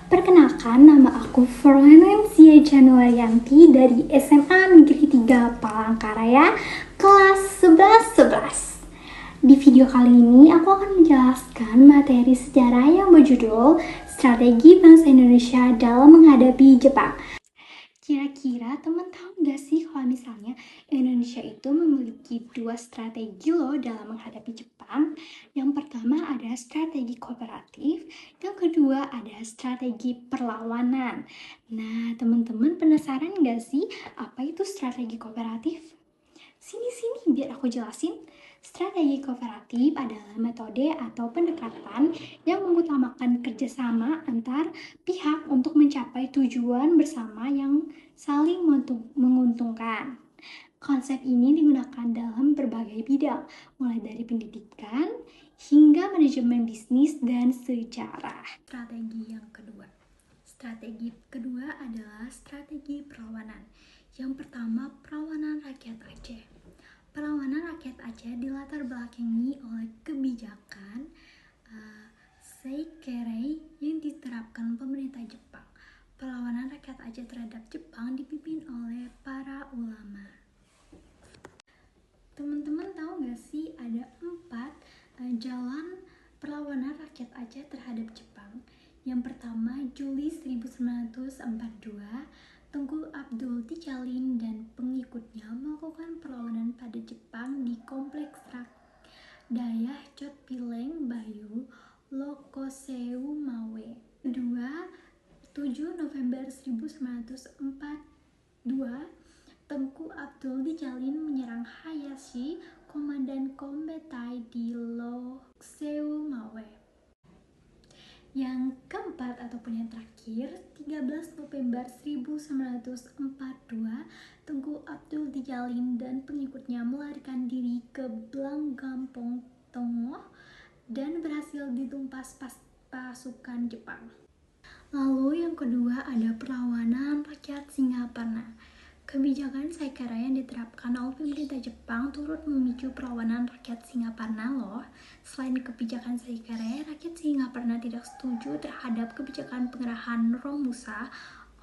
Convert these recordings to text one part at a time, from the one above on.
Perkenalkan, nama aku Florencia Januarianti dari SMA Negeri 3 Palangkaraya, kelas 11. Di video kali ini, aku akan menjelaskan materi sejarah yang berjudul Strategi Bangsa Indonesia dalam Menghadapi Jepang. Kira-kira teman tahu nggak sih kalau misalnya Indonesia itu memiliki dua strategi loh dalam menghadapi Jepang. Yang pertama ada strategi kooperatif, yang kedua ada strategi perlawanan. Nah, teman-teman penasaran nggak sih apa itu strategi kooperatif? Sini biar aku jelasin. Strategi kooperatif adalah metode atau pendekatan yang mengutamakan kerjasama antar pihak untuk mencapai tujuan bersama yang saling menguntungkan. Konsep ini digunakan dalam berbagai bidang, mulai dari pendidikan hingga manajemen bisnis dan sejarah. Strategi kedua adalah strategi perlawanan. Yang pertama, perlawanan rakyat Aceh. Perlawanan rakyat Aceh dilatar belakangi oleh kebijakan Seikerei yang diterapkan pemerintah Jepang. Perlawanan rakyat Aceh terhadap Jepang dipimpin oleh para ulama. Teman-teman tahu gak sih ada 4 jalan perlawanan rakyat Aceh terhadap Jepang? Yang pertama, Juli 1942, Tengku Abdul Ticalin dan pengikutnya melakukan perlawanan pada Jepang di kompleks Dayah Cot Pileng Bayu, Lokoseu Mawe. Kedua, 7 November 1942, Tengku Abdul Ticalin menyerang Hayashi, komandan Kombetai di Lokoseu Mawe. Yang keempat ataupun yang terakhir, 13 November 1942, Tengku Abdul Ticalin dan pengikutnya melarikan diri ke Blanggampong Tongoh dan berhasil ditumpas pasukan Jepang. Lalu yang kedua ada perlawanan rakyat Singaparna. Kebijakan Seikerei yang diterapkan oleh pemerintah Jepang turut memicu perlawanan rakyat Singaparna loh. Selain kebijakan Seikerei, rakyat Singaparna tidak setuju terhadap kebijakan pengerahan Romusa.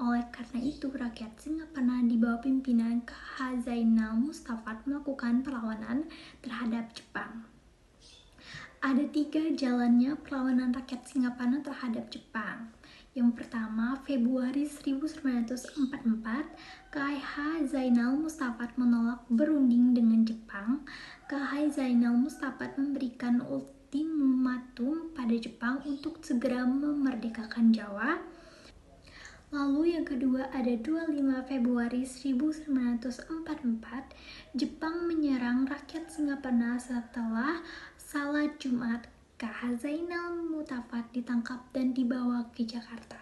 Oleh karena itu, rakyat Singaparna di bawah pimpinan KH Zainal Mustafat melakukan perlawanan terhadap Jepang. Ada 3 jalannya perlawanan rakyat Singaparna terhadap Jepang. Yang pertama, Februari 1944, KH Zainal Mustafat menolak berunding dengan Jepang. KH Zainal Mustafat memberikan ultimatum pada Jepang untuk segera memerdekakan Jawa. Lalu yang kedua ada 25 Februari 1944, Jepang menyerang rakyat Singaparna setelah salat Jumat. KH Zainal Mustafat ditangkap dan dibawa ke Jakarta.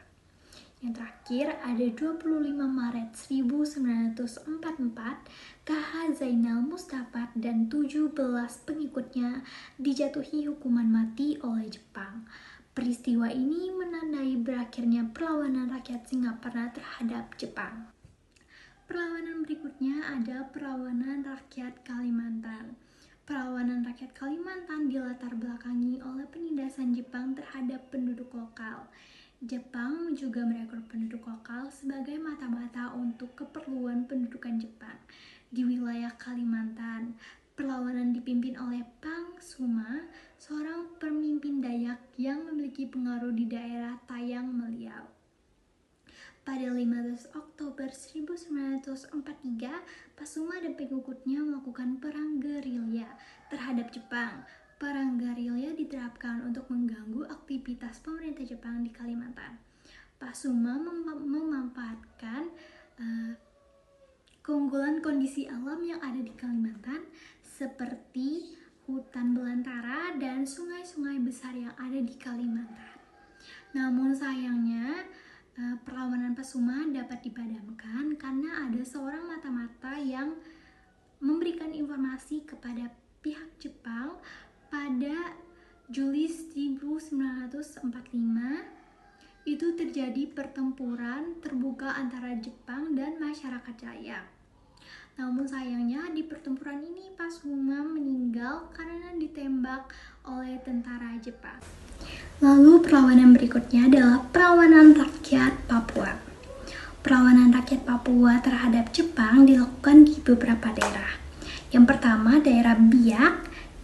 Yang terakhir ada 25 Maret 1944, KH Zainal Mustafat dan 17 pengikutnya dijatuhi hukuman mati oleh Jepang. Peristiwa ini menandai berakhirnya perlawanan rakyat Singaparna terhadap Jepang. Perlawanan berikutnya ada perlawanan rakyat Kalimantan. Perlawanan rakyat Kalimantan dilatar belakangi oleh penindasan Jepang terhadap penduduk lokal. Jepang juga merekrut penduduk lokal sebagai mata-mata untuk keperluan pendudukan Jepang di wilayah Kalimantan. Perlawanan dipimpin oleh Pang Suma, seorang pemimpin Dayak yang memiliki pengaruh di daerah Tayang Meliau. Pada 15 Oktober 1943, Pasuma dan pengikutnya melakukan perang gerilya terhadap Jepang. Perang gerilya diterapkan untuk mengganggu aktivitas pemerintah Jepang di Kalimantan. Pasuma memanfaatkan keunggulan kondisi alam yang ada di Kalimantan seperti hutan belantara dan sungai-sungai besar yang ada di Kalimantan. Namun sayangnya perlawanan Pasuma dapat dipadamkan karena ada seorang mata-mata yang memberikan informasi kepada pihak Jepang pada Juli 1945. Itu terjadi pertempuran terbuka antara Jepang dan masyarakat Dayak. Namun sayangnya di pertempuran ini Pasuma meninggal karena ditembak oleh tentara Jepang. Lalu perlawanan berikutnya adalah perlawanan rakyat Papua. Perlawanan rakyat Papua terhadap Jepang dilakukan di beberapa daerah. Yang pertama daerah Biak,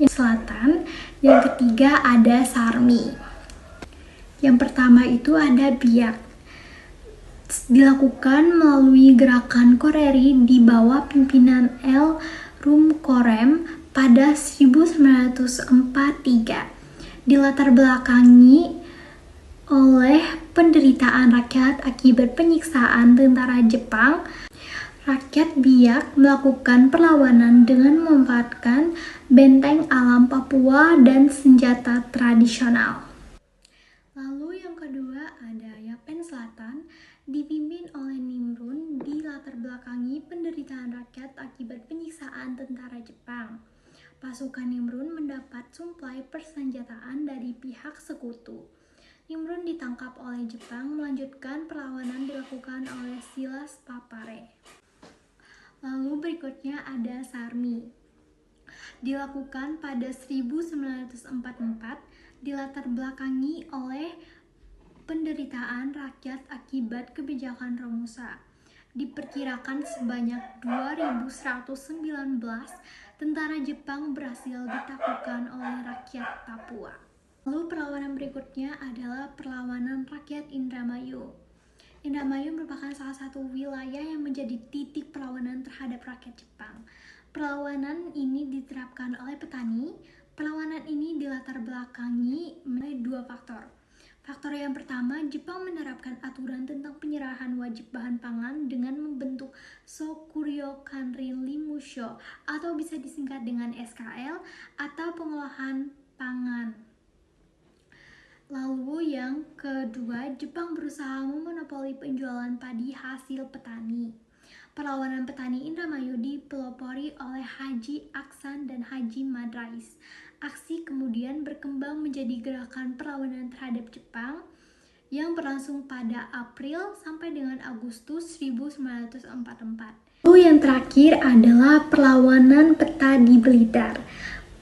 yang selatan. Yang ketiga ada Sarmi. Yang pertama itu ada Biak. Dilakukan melalui gerakan Koreri di bawah pimpinan L. Rumkorem pada 1943. Dilatar belakangi oleh penderitaan rakyat akibat penyiksaan tentara Jepang. Rakyat Biak melakukan perlawanan dengan memanfaatkan benteng alam Papua dan senjata tradisional. Lalu yang kedua ada Yapen Selatan, dipimpin oleh Nimrun, dilatar belakangi penderitaan rakyat akibat penyiksaan tentara Jepang. Pasukan Nimrun mendapat suplai persenjataan dari pihak sekutu. Nimrun ditangkap oleh Jepang, melanjutkan perlawanan dilakukan oleh Silas Papare. Lalu berikutnya ada Sarmi. Dilakukan pada 1944, dilatar belakangi oleh penderitaan rakyat akibat kebijakan Romusa. Diperkirakan sebanyak 2.119 tentara Jepang berhasil ditaklukkan oleh rakyat Papua. Lalu perlawanan berikutnya adalah perlawanan rakyat Indramayu. Indramayu merupakan salah satu wilayah yang menjadi titik perlawanan terhadap rakyat Jepang. Perlawanan ini diterapkan oleh petani. Perlawanan ini dilatar belakangi oleh dua faktor. Faktor yang pertama, Jepang menerapkan aturan tentang penyerahan wajib bahan pangan dengan membentuk Sokuryo Kanrin Limusho atau bisa disingkat dengan SKL atau pengolahan pangan. Lalu yang kedua, Jepang berusaha memonopoli penjualan padi hasil petani. Perlawanan petani Indramayu dipelopori oleh Haji Aksan dan Haji Madrais. Aksi kemudian berkembang menjadi gerakan perlawanan terhadap Jepang yang berlangsung pada April sampai dengan Agustus 1944. Lalu yang terakhir adalah perlawanan peta di Blitar.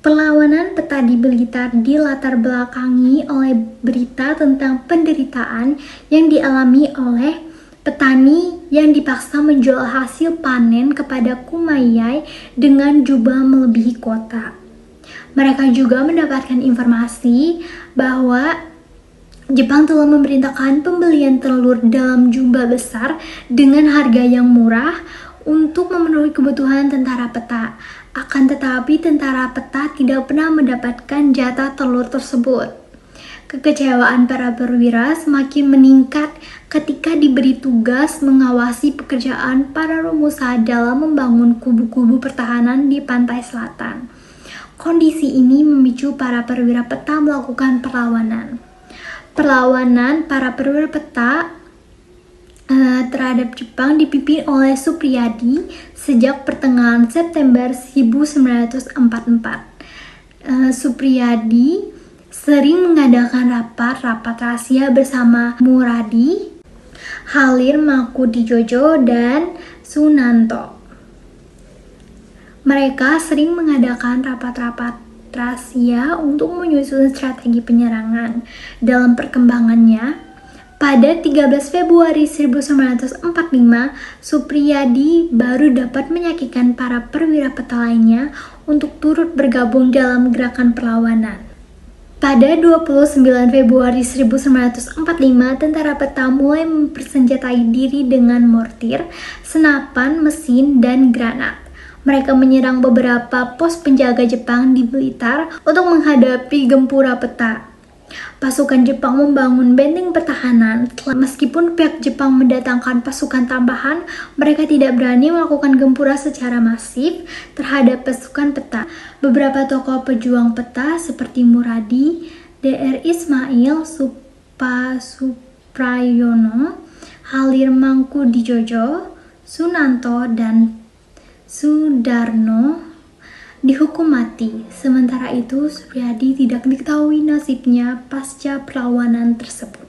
Perlawanan peta di Blitar dilatar belakangi oleh berita tentang penderitaan yang dialami oleh petani yang dipaksa menjual hasil panen kepada Kumagai dengan jumlah melebihi kuota. Mereka juga mendapatkan informasi bahwa Jepang telah memerintahkan pembelian telur dalam jumlah besar dengan harga yang murah untuk memenuhi kebutuhan tentara peta. Akan tetapi tentara peta tidak pernah mendapatkan jatah telur tersebut. Kekecewaan para perwira semakin meningkat ketika diberi tugas mengawasi pekerjaan para Romusa dalam membangun kubu-kubu pertahanan di pantai selatan. Kondisi ini memicu para perwira peta melakukan perlawanan. Perlawanan para perwira peta terhadap Jepang dipimpin oleh Supriyadi sejak pertengahan September 1944. Supriyadi sering mengadakan rapat rahasia bersama Muradi, Halir Makudijojo, dan Sunanto. Mereka sering mengadakan rapat-rapat rahasia untuk menyusun strategi penyerangan. Dalam perkembangannya, pada 13 Februari 1945, Supriyadi baru dapat meyakinkan para perwira peta lainnya untuk turut bergabung dalam gerakan perlawanan. Pada 29 Februari 1945, tentara peta mulai mempersenjatai diri dengan mortir, senapan, mesin, dan granat. Mereka menyerang beberapa pos penjaga Jepang di Blitar untuk menghadapi gempura peta. Pasukan Jepang membangun benteng pertahanan. Meskipun pihak Jepang mendatangkan pasukan tambahan, mereka tidak berani melakukan gempura secara masif terhadap pasukan peta. Beberapa tokoh pejuang peta seperti Muradi, Dr. Ismail Suprayono, Halir Mangkudijojo, Sunanto, dan Sudarno dihukum mati. Sementara itu, Supriyadi tidak diketahui nasibnya pasca perlawanan tersebut.